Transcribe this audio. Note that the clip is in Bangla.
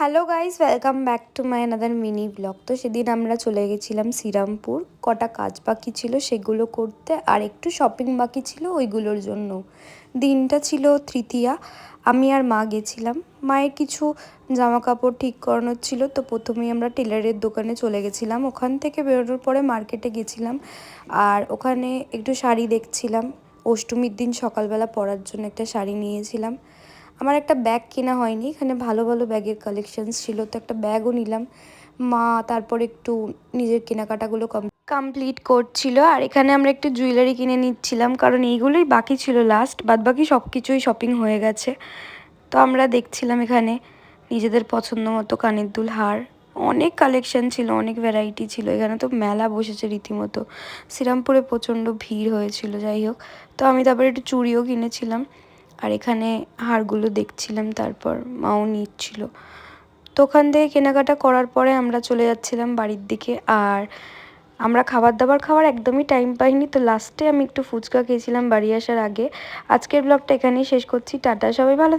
Hello guys, welcome back to my another mini blog. তো সেদিন আমরা চলে গেছিলাম শ্রীরামপুর। কটা কাজ বাকি ছিল সেগুলো করতে, আর একটু শপিং বাকি ছিল ওইগুলোর জন্য। দিনটা ছিল তৃতীয়া। আমি আর মা গেছিলাম। মায়ের কিছু জামা কাপড় ঠিক করানোর ছিল, তো প্রথমেই আমরা টেলারের দোকানে চলে গেছিলাম। ওখান থেকে বেরোনোর পরে মার্কেটে গেছিলাম, আর ওখানে একটু শাড়ি দেখছিলাম। অষ্টমীর দিন সকালবেলা পরার জন্য একটা শাড়ি নিয়েছিলাম। আমার একটা ব্যাগ কেনা হয়নি, এখানে ভালো ভালো ব্যাগের কালেকশানস ছিল, তো একটা ব্যাগও নিলাম। মা তারপর একটু নিজের কেনাকাটাগুলো কমপ্লিট করছিল, আর এখানে আমরা একটু জুয়েলারি কিনে নিচ্ছিলাম, কারণ এইগুলোই বাকি ছিল লাস্ট। বাদ বাকি সব কিছুই শপিং হয়ে গেছে। তো আমরা দেখছিলাম এখানে নিজেদের পছন্দ মতো কানের দুল, হার, অনেক কালেকশান ছিল, অনেক ভ্যারাইটি ছিল। এখানে তো মেলা বসেছে রীতিমতো। শ্রীরামপুরে প্রচণ্ড ভিড় হয়েছিল। যাই হোক, তো আমি তারপরে একটু চুড়িও কিনেছিলাম, আর এখানে হারগুলো দেখছিলাম, তারপর মাও নিচ্ছিল। তো ওখান থেকে কেনাকাটা করার পরে আমরা চলে যাচ্ছিলাম বাড়ির দিকে। আর আমরা খাবার দাবার খাওয়ার একদমই টাইম পাইনি, তো লাস্টে আমি একটু ফুচকা খেয়েছিলাম বাড়ি আসার আগে। আজকের ব্লগটা এখানেই শেষ করছি। টাটা, সবাই ভালো